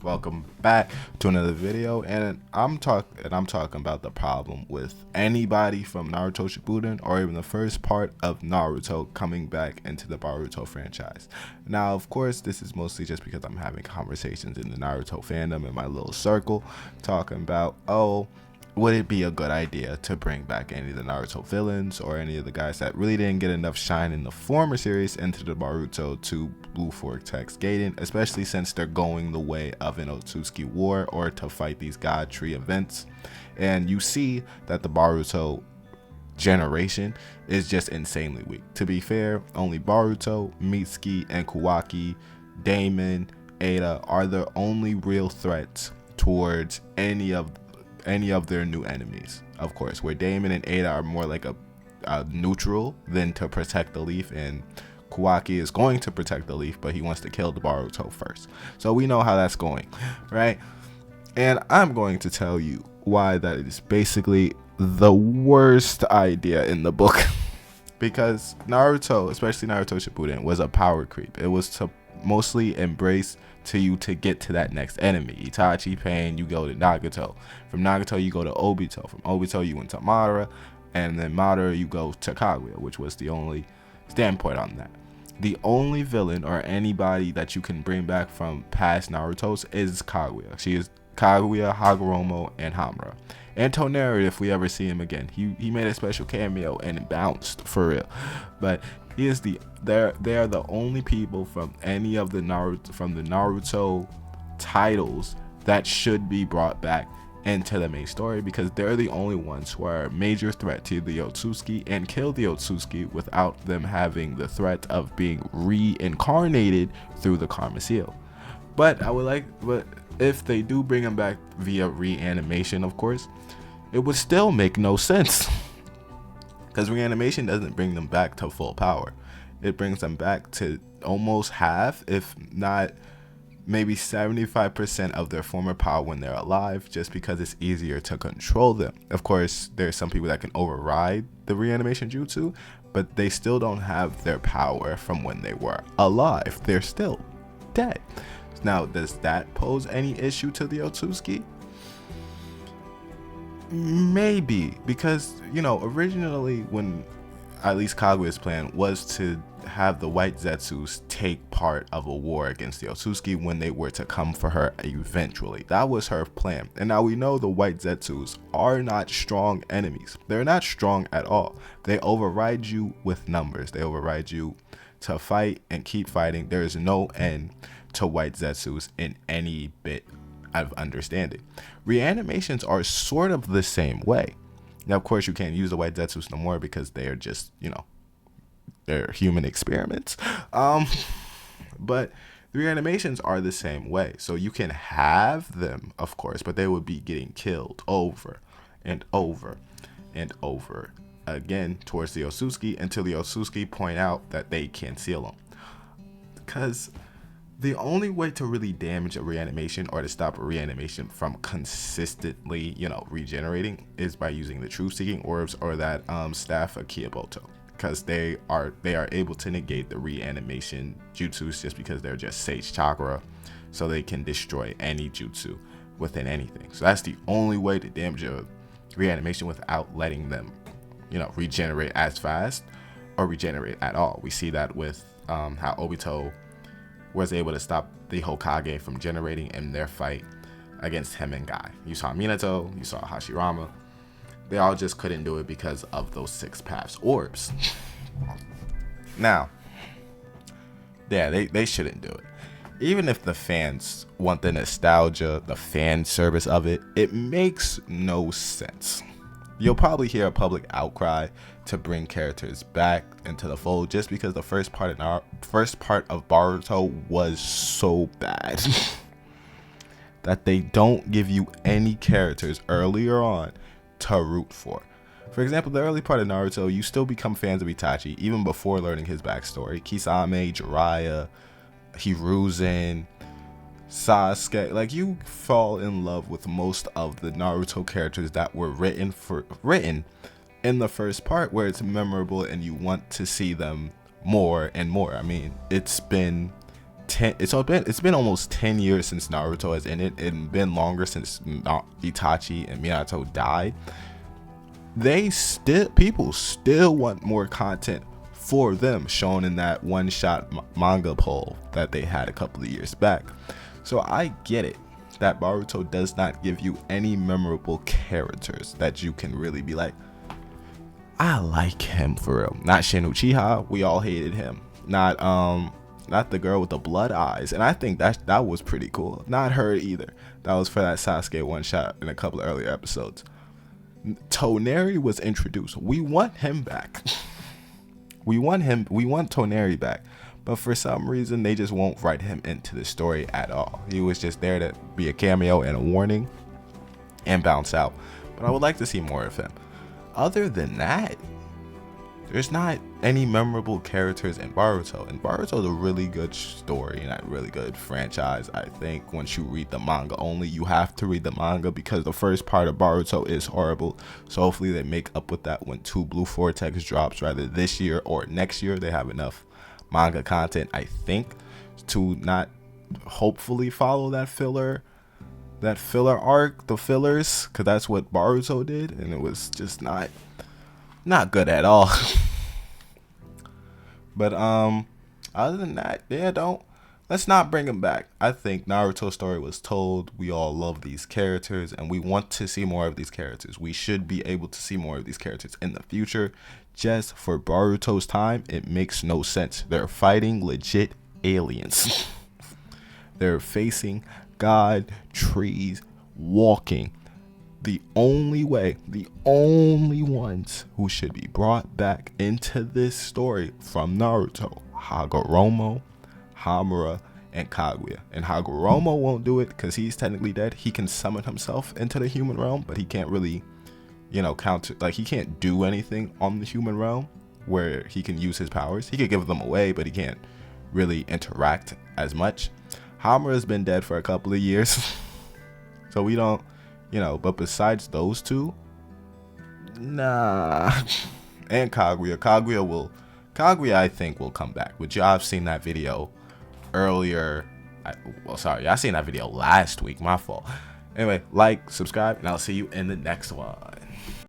Welcome back to another video, and I'm talking about the problem with anybody from Naruto Shippuden or even the first part of Naruto coming back into the Boruto franchise. Now, of course, this is mostly just because I'm having conversations in the Naruto fandom in my little circle, talking about, would it be a good idea to bring back any of the Naruto villains or any of the guys that really didn't get enough shine in the former series into the Boruto to Blue Vortex Gaiden, especially since they're going the way of an Otsutsuki War or to fight these God Tree events. And you see that the Boruto generation is just insanely weak. To be fair, only Boruto, Mitsuki, and Kawaki, Damon, Ada are the only real threats towards any of their new enemies. Of course, where Damon and Ada are more like a neutral than to protect the leaf, and Kawaki is going to protect the leaf, but he wants to kill the Boruto first. So we know how that's going, right? And I'm going to tell you why that is basically the worst idea in the book. Because Naruto, especially Naruto Shippuden, was a power creep. It was to mostly embrace to get to that next enemy. Itachi, Pain, you go to Nagato. From Nagato, you go to Obito. From Obito, you went to Madara. And then Madara, you go to Kaguya, which was the only standpoint on that. The only villain or anybody that you can bring back from past Naruto's is Kaguya. She is Kaguya, Hagoromo, and Hamura. And Toneri, if we ever see him again. He made a special cameo and bounced for real. But he is they are the only people from any of the Naruto titles that should be brought back into the main story, because they're the only ones who are a major threat to the Otsutsuki and kill the Otsutsuki without them having the threat of being reincarnated through the Karma Seal. But if they do bring them back via reanimation, of course, it would still make no sense. Because reanimation doesn't bring them back to full power. It brings them back to almost half, if not maybe 75% of their former power when they're alive, just because it's easier to control them. Of course, there's some people that can override the reanimation jutsu, but they still don't have their power from when they were alive. They're still dead. Now, does that pose any issue to the Otsutsuki? Maybe, because originally, when at least Kaguya's plan was to have the White Zetsus take part of a war against the Otsutsuki when they were to come for her eventually. That was her plan. And now we know the White Zetsus are not strong enemies. They're not strong at all. They override you with numbers. They override you to fight and keep fighting. There is no end to White Zetsus in any bit of understanding. Reanimations are sort of the same way. Now, of course, you can't use the White Zetsus no more because they are just, they're human experiments. But the reanimations are the same way. So you can have them, of course, but they would be getting killed over and over and over again towards the Otsutsuki until the Otsutsuki point out that they can seal them. Because the only way to really damage a reanimation or to stop a reanimation from consistently, regenerating is by using the truth-seeking orbs or that staff of Kiyoboto, because they are able to negate the reanimation jutsus just because they're just sage chakra, so they can destroy any jutsu within anything. So that's the only way to damage a reanimation without letting them, regenerate as fast or regenerate at all. We see that with how Obito was able to stop the Hokage from generating in their fight against him and Guy. You saw Minato, you saw Hashirama. They all just couldn't do it because of those 6 paths orbs. Now, yeah, they shouldn't do it. Even if the fans want the nostalgia, the fan service of it, it makes no sense. You'll probably hear a public outcry to bring characters back into the fold just because the first part of Boruto was so bad that they don't give you any characters earlier on to root for. For example, the early part of Naruto, you still become fans of Itachi even before learning his backstory. Kisame, Jiraiya, Hiruzen, Sasuke, like you fall in love with most of the Naruto characters that were written in the first part, where it's memorable and you want to see them more and more. I mean, it's been it's been almost 10 years since Naruto has ended, and been longer since Itachi and Minato died. People still want more content for them, shown in that one-shot manga poll that they had a couple of years back. So I get it that Boruto does not give you any memorable characters that you can really be like, I like him for real. Not Shin Uchiha, we all hated him. Not the girl with the blood eyes, and I think that was pretty cool. Not her either. That was for that Sasuke one shot in a couple of earlier episodes. Toneri was introduced. We want him back. We want Toneri back. But for some reason, they just won't write him into the story at all. He was just there to be a cameo and a warning and bounce out. But I would like to see more of him. Other than that, there's not any memorable characters in Boruto. And Boruto's a really good story and a really good franchise. I think once you read the manga only, you have to read the manga because the first part of Boruto is horrible. So hopefully they make up with that when 2 Blue Vortex drops, rather this year or next year. They have enough manga content, I think, to not hopefully follow that filler arc, the fillers, because that's what Boruto did, and it was just not good at all. But other than that, let's not bring him back. I think Naruto's story was told. We all love these characters and we want to see more of these characters. We should be able to see more of these characters in the future. Just for Boruto's time, it makes no sense. They're fighting legit aliens. They're facing God, trees, walking. The only ones who should be brought back into this story from Naruto, Hagoromo, Hamura, and Kaguya. And Hagoromo won't do it because he's technically dead. He can summon himself into the human realm, but he can't really, counter, like he can't do anything on the human realm where he can use his powers. He could give them away, but he can't really interact as much. Hamura's been dead for a couple of years. So we don't, but besides those two, nah. And Kaguya I think will come back. Which y'all have seen that video earlier. I seen that video last week, my fault. Anyway, like, subscribe, and I'll see you in the next one.